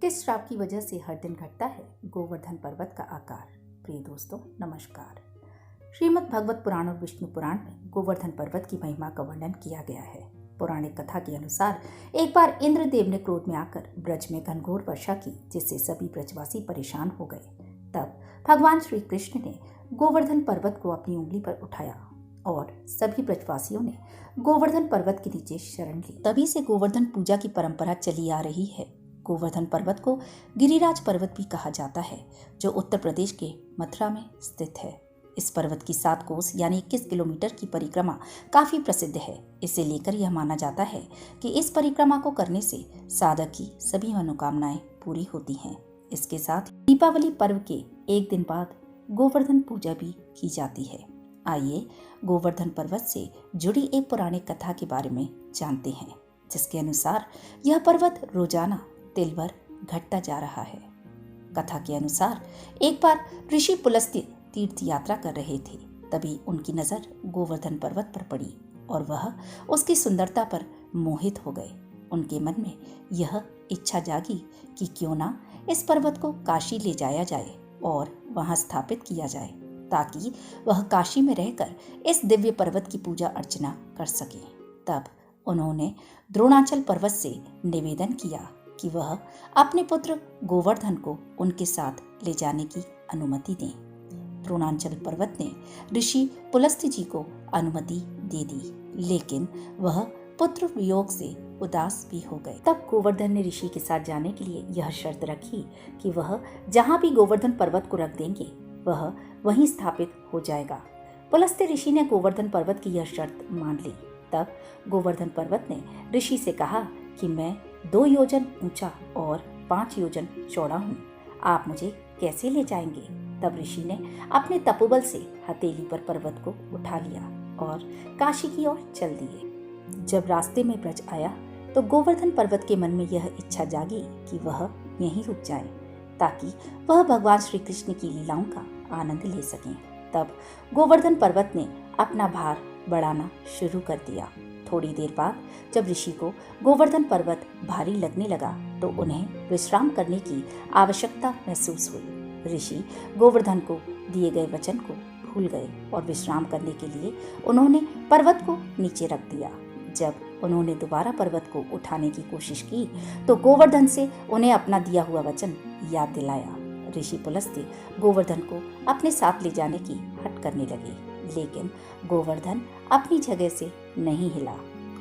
किस श्राप की वजह से हर दिन घटता है गोवर्धन पर्वत का आकार। प्रिय दोस्तों नमस्कार। श्रीमद् भगवत पुराण और विष्णु पुराण में गोवर्धन पर्वत की महिमा का वर्णन किया गया है। पौराणिक कथा के अनुसार एक बार इंद्रदेव ने क्रोध में आकर ब्रज में घनघोर वर्षा की, जिससे सभी ब्रजवासी परेशान हो गए। तब भगवान श्री कृष्ण ने गोवर्धन पर्वत को अपनी उंगली पर उठाया और सभी ब्रजवासियों ने गोवर्धन पर्वत के नीचे शरण ली। तभी से गोवर्धन पूजा की परंपरा चली आ रही है। गोवर्धन पर्वत को गिरिराज पर्वत भी कहा जाता है, जो उत्तर प्रदेश के मथुरा में स्थित है। इस पर्वत की 7 कोस यानी 21 किलोमीटर की परिक्रमा काफी प्रसिद्ध है। इसे लेकर यह माना जाता है कि इस परिक्रमा को करने से साधक की सभी मनोकामनाएं पूरी होती हैं। इसके साथ दीपावली पर्व के एक दिन बाद गोवर्धन पूजा भी की जाती है। आइए गोवर्धन पर्वत से जुड़ी एक पौराणिक कथा के बारे में जानते हैं, जिसके अनुसार यह पर्वत रोजाना तिल भर घटता जा रहा है। कथा के अनुसार एक बार ऋषि पुलस्त्य तीर्थ यात्रा कर रहे थे। तभी उनकी नजर गोवर्धन पर्वत पर पड़ी और वह उसकी सुंदरता पर मोहित हो गए। उनके मन में यह इच्छा जागी कि क्यों ना इस पर्वत को काशी ले जाया जाए और वहां स्थापित किया जाए, ताकि वह काशी में रहकर इस दिव्य पर्वत की पूजा अर्चना कर सके। तब उन्होंने द्रोणाचल पर्वत से निवेदन किया कि वह अपने पुत्र गोवर्धन को उनके साथ ले जाने की अनुमति दें। द्रोणाचल पर्वत ने ऋषि पुलस्त्य जी को अनुमति दे दी, लेकिन वह पुत्र वियोग से उदास भी हो गए। तब गोवर्धन ने ऋषि के साथ जाने के लिए यह शर्त रखी कि वह जहाँ भी गोवर्धन पर्वत को रख देंगे वह वहीं स्थापित हो जाएगा। पुलस्त्य ऋषि ने गोवर्धन पर्वत की यह शर्त मान ली। तब गोवर्धन पर्वत ने ऋषि से कहा कि मैं 2 योजन ऊंचा और 5 योजन चौड़ा हूँ, आप मुझे कैसे ले जाएंगे। तब ऋषि ने अपने तपोबल से हथेली पर पर्वत को उठा लिया और काशी की ओर चल दिए। जब रास्ते में ब्रज आया तो गोवर्धन पर्वत के मन में यह इच्छा जागी कि वह यहीं रुक जाए, ताकि वह भगवान श्री कृष्ण की लीलाओं का आनंद ले सकें। तब गोवर्धन पर्वत ने अपना भार बढ़ाना शुरू कर दिया। थोड़ी देर बाद जब ऋषि को गोवर्धन पर्वत भारी लगने लगा तो उन्हें विश्राम करने की आवश्यकता महसूस हुई। ऋषि गोवर्धन को दिए गए वचन को भूल गए और विश्राम करने के लिए उन्होंने पर्वत को नीचे रख दिया। जब उन्होंने दोबारा पर्वत को उठाने की कोशिश की तो गोवर्धन से उन्हें अपना दिया हुआ वचन याद दिलाया। ऋषि पुलस्त्य गोवर्धन को अपने साथ ले जाने की हट करने लगे, लेकिन गोवर्धन अपनी जगह से नहीं हिला।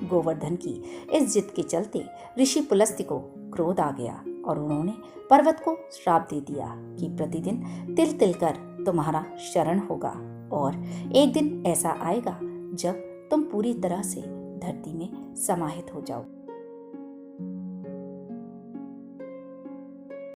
गोवर्धन की इस जिद के चलते ऋषि पुलस्त्य को क्रोध आ गया और उन्होंने पर्वत को श्राप दे दिया कि प्रतिदिन तिल तिल कर तुम्हारा शरण होगा और एक दिन ऐसा आएगा जब तुम पूरी तरह से धरती में समाहित हो जाओ।